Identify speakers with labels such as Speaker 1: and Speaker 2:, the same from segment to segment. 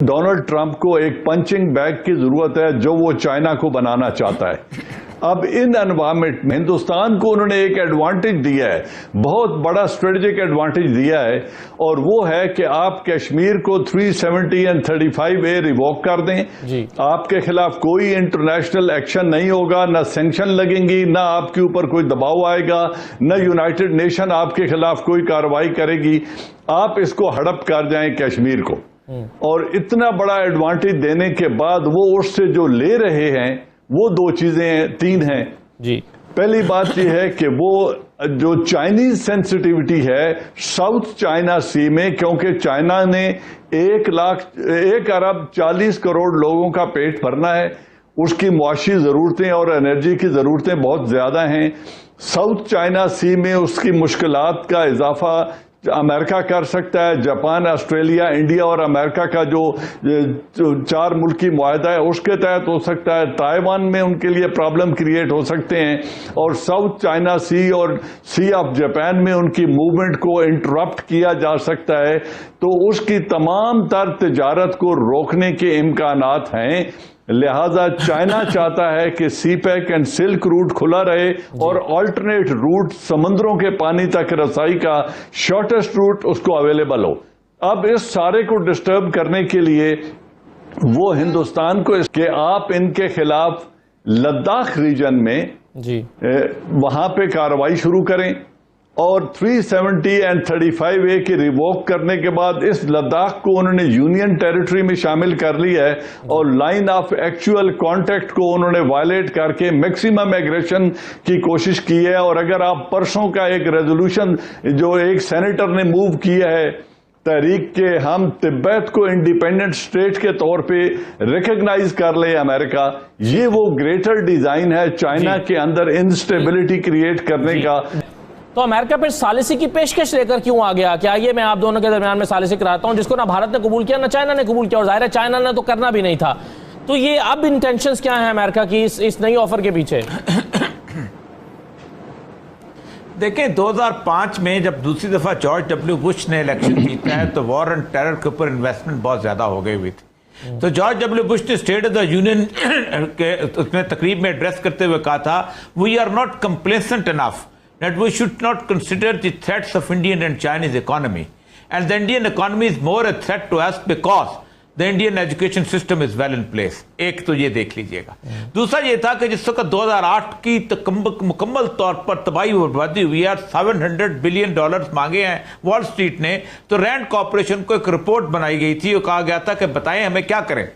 Speaker 1: Donald Trump को एक punching bag की जरूरत है जो वो चाइना को बनाना चाहता है। अब इन एनवायरमेंट में हिंदुस्तान को उन्होंने एक एडवांटेज दिया है, बहुत बड़ा स्ट्रेटेजिक एडवांटेज दिया है, और वो है कि आप कश्मीर को 370 एंड 35A रिवोक कर दें जी। आपके खिलाफ कोई इंटरनेशनल एक्शन नहीं होगा, ना सैंक्शन लगेंगी, ना आपके ऊपर कोई दबाव आएगा, न यूनाइटेड नेशन आपके खिलाफ कोई कार्रवाई करेगी। आप इसको हड़प कर जाएं कश्मीर को। और इतना बड़ा एडवांटेज देने के बाद वो उससे जो ले रहे हैं वो दो चीजें तीन हैं जी। पहली बात यह है कि वो जो चाइनीज सेंसिटिविटी है साउथ चाइना सी में, क्योंकि चाइना ने 1 अरब 40 करोड़ लोगों का पेट भरना है, उसकी मुआशी जरूरतें और एनर्जी की जरूरतें बहुत ज्यादा हैं। साउथ चाइना सी में उसकी मुश्किलात का इजाफा अमेरिका कर सकता है, जापान, ऑस्ट्रेलिया, इंडिया और अमेरिका का जो 4 मुल्की मुआहदा है उसके तहत हो सकता है। ताइवान में उनके लिए प्रॉब्लम क्रिएट हो सकते हैं, और साउथ चाइना सी और सी ऑफ जापान में उनकी मूवमेंट को इंटरप्ट किया जा सकता है। तो उसकी तमाम तर तिजारत को रोकने के इम्कानात हैं। लिहाजा चाइना चाहता है कि सी पैक एंड सिल्क रूट खुला रहे और ऑल्टरनेट रूट समुद्रों के पानी तक रसाई का शॉर्टेस्ट रूट उसको अवेलेबल हो। अब इस सारे को डिस्टर्ब करने के लिए वो हिंदुस्तान को इसके आप इनके खिलाफ लद्दाख रीजन में जी वहां पे कार्रवाई शुरू करें, और 370 एंड 35A की रिवोक करने के बाद इस लद्दाख को उन्होंने यूनियन टेरिटरी में शामिल कर लिया है, और लाइन ऑफ एक्चुअल कांटेक्ट को उन्होंने वायलेट करके मैक्सिमम एग्रेशन की कोशिश की है। और अगर आप परसों का एक रेजोल्यूशन जो एक सेनेटर ने मूव किया है तहरीक के हम तिब्बत को इंडिपेंडेंट स्टेट के तौर पे रिकॉग्नाइज कर ले अमेरिका, ये वो ग्रेटर डिजाइन है चाइना के अंदर इंस्टेबिलिटी क्रिएट करने का।
Speaker 2: तो अमेरिका फिर सालिसी की पेशकश लेकर क्यों आ गया? क्या ये मैं आप दोनों के दरमियान में सालिसी कराता हूं जिसको ना भारत ने कबूल किया ना चाइना ने कबूल किया, और जाहिर है चाइना ने तो करना भी नहीं था। तो ये अब इंटेंशंस क्या है अमेरिका की इस नई ऑफर के पीछे?
Speaker 3: देखें 2005 में जब दूसरी दफा जॉर्ज डब्ल्यू बुश ने इलेक्शन जीता है तो वॉर एंड टेरर के ऊपर इन्वेस्टमेंट बहुत ज्यादा हो गई हुई थी। तो जॉर्ज डब्ल्यू बुश ने स्टेट ऑफ द यूनियन के उसमें तकरीब में एड्रेस करते हुए कहा था, we are not complacent enough that we should not consider the threats of Indian and Chinese economy, and the Indian economy is more a threat to us because the Indian education system is well in place। एक तो ये देख लीजिएगा। दूसरा ये था कि जिस वक्त 2008 की मुकम्मल तौर पर तबाही और बर्बादी हुई है, $700 बिलियन मांगे हैं वॉल स्ट्रीट ने, तो रैंड कॉर्पोरेशन को एक रिपोर्ट बनाई गई थी और कहा गया था कि बताएं हमें क्या करें।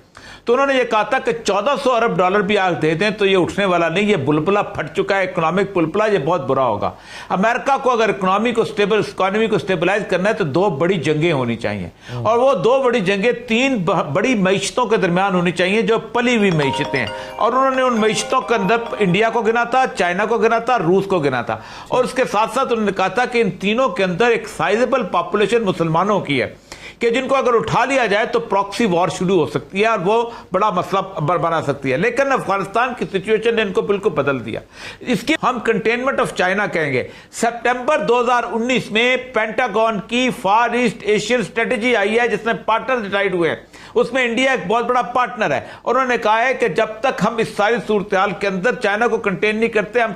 Speaker 3: तो उन्होंने ये कहा था कि $1400 अरब भी आज दे दें तो ये उठने वाला नहीं, ये बुलबुला फट चुका है, इकोनॉमिक बुलबुला, ये बहुत बुरा होगा। अमेरिका को अगर इकोनॉमी को स्टेबलाइज करना है तो 2 बड़ी जंगें होनी चाहिए, और वो 2 बड़ी जंगें 3 बड़ी मईशतों के दरमियान होनी चाहिए जो पली हुई मईशतें हैं। और उन्होंने उन मईशतों के अंदर इंडिया को गिना था, चाइना को गिना था, रूस को गिना था, और उसके साथ साथ उन्होंने कहा था कि इन तीनों के अंदर एक साइजेबल पॉपुलेशन मुसलमानों की है कि जिनको अगर उठा लिया जाए तो प्रॉक्सी वॉर शुरू हो सकती है और वो बड़ा मसला बना सकती है। लेकिन अफगानिस्तान की सिचुएशन ने इनको बिल्कुल बदल दिया। इसकी हम कंटेनमेंट ऑफ चाइना कहेंगे। सितंबर 2019 में पेंटागन की फार ईस्ट एशियन स्ट्रेटेजी आई है जिसमें पार्टनर डिसाइड हुए हैं, उसमें इंडिया एक बहुत बड़ा पार्टनर है। उन्होंने कहा है कि जब तक हम इस सारी सूरत हाल के अंदर चाइना को कंटेन नहीं करते हम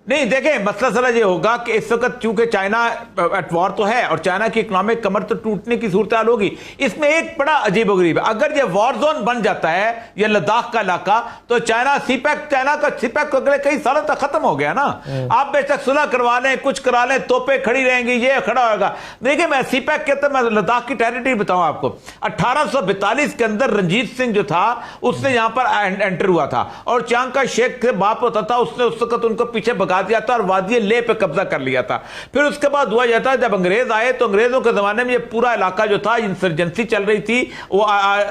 Speaker 3: नहीं। देखें मसला सला ये होगा कि इस वक्त चूंकि चाइना एट वॉर तो है और चाइना की इकोनॉमिक कमर तो टूटने की सूरत हाल होगी। इसमें एक बड़ा अजीबोगरीब है, अगर ये वॉर जोन बन जाता है ये लद्दाख का इलाका तो चाइना का सीपैक को अगले कई सालों तक खत्म हो गया ना। आप बेशक सुलह करवा लें, कुछ करा लें, तोपें खड़ी रहेंगी, ये खड़ा होगा। देखिए मैं सीपैक कहता मैं लद्दाख की टेरिटरी बताऊं आपको, 1842 के अंदर रंजीत सिंह जो था उसने यहां पर एंटर हुआ था, और चांग का शेख के बाप होता था, उसने उस वक्त उनको पीछे भगा दिया था और वादी ले पे कब्जा कर लिया था। फिर उसके बाद हुआ जाता है जब अंग्रेज आए तो अंग्रेजों के जमाने में ये पूरा इलाका जो था इंसर्जेंसी चल रही थी, वो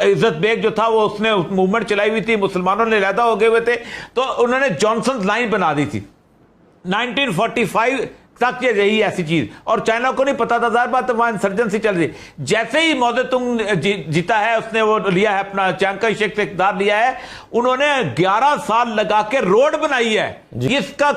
Speaker 3: इज्जत बेग जो था वो उसने मूवमेंट चलाई हुई थी, मुसलमानों ने लैदा हो गए हुए थे, तो उन्होंने जॉनसन लाइन बना दी थी 1945 तक ये रही ऐसी चीज, और चाइना को नहीं पता था, जाहिर बात है वहां इंसर्जेंसी चल रही। जैसे ही मौदेतुंग जीता है उसने वो लिया है अपना चांग का शेख से इक़्तिदार लिया है, उन्होंने 11 साल लगा के रोड बनाई है इसका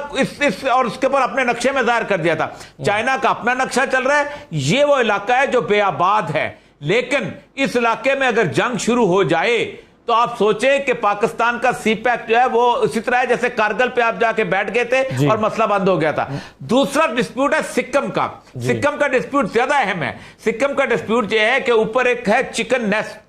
Speaker 3: और उसके ऊपर अपने नक्शे में जाहिर कर दिया था। चाइना का अपना नक्शा चल रहा है, ये वो इलाका है जो बेआबाद है, लेकिन इस इलाके में अगर जंग शुरू हो जाए तो आप सोचें कि पाकिस्तान का सी पैक जो है वो उसी तरह है जैसे कारगिल पे आप जाके बैठ गए थे और मसला बंद हो गया था। दूसरा डिस्प्यूट है सिक्किम का। सिक्किम का डिस्प्यूट ज्यादा अहम है। सिक्किम का डिस्प्यूट ये है कि ऊपर एक है चिकन नेस्ट,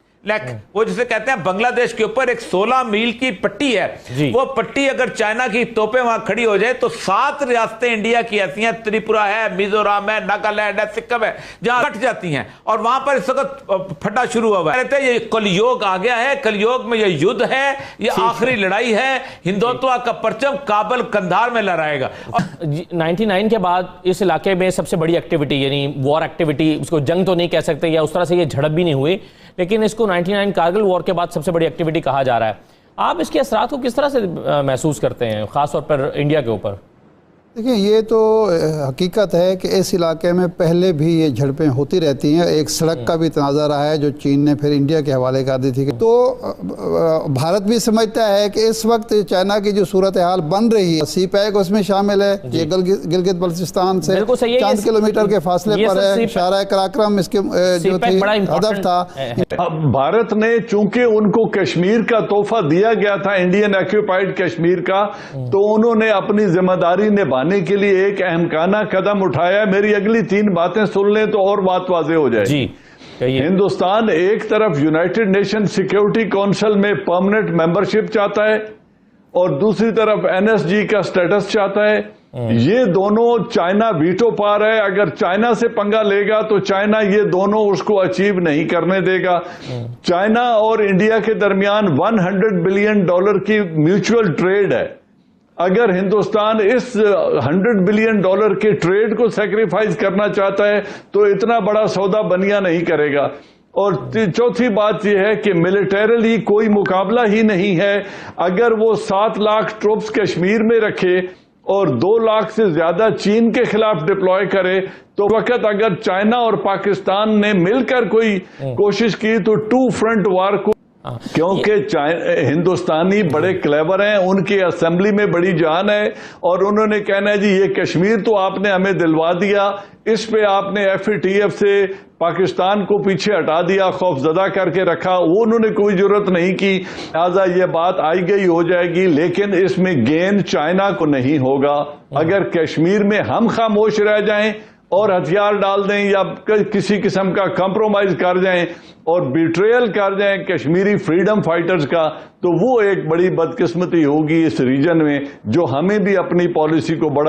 Speaker 3: वो जिसे कहते हैं बांग्लादेश के ऊपर एक 16 मील की पट्टी है। वो पट्टी अगर चाइना की तोपें वहां खड़ी हो जाए तो 7 रियासतें इंडिया की ऐसी हैं, त्रिपुरा है, मिजोरम है, नागालैंड है, सिक्किम है, जहां कट जाती हैं और वहां पर इस वक्त फटा शुरू हुआ है। कहते हैं ये कलयुग आ गया है, कलयुग में ये युद्ध है, ये आखिरी लड़ाई है, हिंदुत्व का परचम काबुल कंधार में लहराएगा।
Speaker 2: 99 के बाद इस इलाके में सबसे बड़ी एक्टिविटी यानी वॉर एक्टिविटी, उसको जंग तो नहीं कह सकते या उस तरह से ये झड़प भी नहीं हुई, लेकिन इसको 99 कारगिल वॉर के बाद सबसे बड़ी एक्टिविटी कहा जा रहा है। आप इसके असरात को किस तरह से महसूस करते हैं, खासतौर पर इंडिया के ऊपर?
Speaker 4: देखिए, ये तो हकीकत है कि इस इलाके में पहले भी ये झड़पें होती रहती हैं। एक सड़क का भी तनाज़ा रहा है जो चीन ने फिर इंडिया के हवाले कर दी थी। तो भारत भी समझता है कि इस वक्त चाइना की जो सूरत हाल बन रही है, सी पैक उसमें शामिल है, ये गिलगित बल्तिस्तान से चंद किलोमीटर के फासले पर है, शारा कराक्रम इसके जो थी हदफ था।
Speaker 1: अब भारत ने चूंकि उनको कश्मीर का तोहफा दिया गया था, इंडियन ऑक्यूपाइड कश्मीर का, तो उन्होंने अपनी जिम्मेदारी निभाने के लिए एक अहमकाना कदम उठाया। मेरी अगली 3 बातें सुन लें तो और बात वाज़ेह हो जाएगी। हिंदुस्तान एक तरफ यूनाइटेड नेशन सिक्योरिटी काउंसिल में परमानेंट मेंबरशिप चाहता है और दूसरी तरफ एनएसजी का स्टेटस चाहता है। ये दोनों चाइना वीटो पार है। अगर चाइना से पंगा लेगा तो चाइना ये दोनों उसको अचीव नहीं करने देगा। चाइना और इंडिया के दरमियान $100 बिलियन की म्यूचुअल ट्रेड है। अगर हिंदुस्तान इस $100 बिलियन के ट्रेड को सैक्रिफाइस करना चाहता है तो इतना बड़ा सौदा बनिया नहीं करेगा। और चौथी बात यह है कि मिलिटरली कोई मुकाबला ही नहीं है। अगर वो 7 लाख ट्रूप्स कश्मीर में रखे और 2 लाख से ज्यादा चीन के खिलाफ डिप्लॉय करे तो वक्त अगर चाइना और पाकिस्तान ने मिलकर कोई कोशिश की तो 2 फ्रंट वार को, क्योंकि हिंदुस्तानी बड़े क्लेवर हैं, उनकी असेंबली में बड़ी जान है और उन्होंने कहना है जी ये कश्मीर तो आपने हमें दिलवा दिया, इस पे आपने FATF से पाकिस्तान को पीछे हटा दिया, खौफजदा करके रखा, वो उन्होंने कोई जरूरत नहीं की, लिहाजा ये बात आई गई हो जाएगी। लेकिन इसमें गेन चाइना को नहीं होगा। अगर कश्मीर में हम खामोश रह जाएं और हथियार डाल दें या किसी किस्म का कंप्रोमाइज कर जाएं और बिट्रेयल कर जाएं कश्मीरी फ्रीडम फाइटर्स का, तो वो एक बड़ी बदकिस्मती होगी इस रीजन में, जो हमें भी अपनी पॉलिसी को बड़ा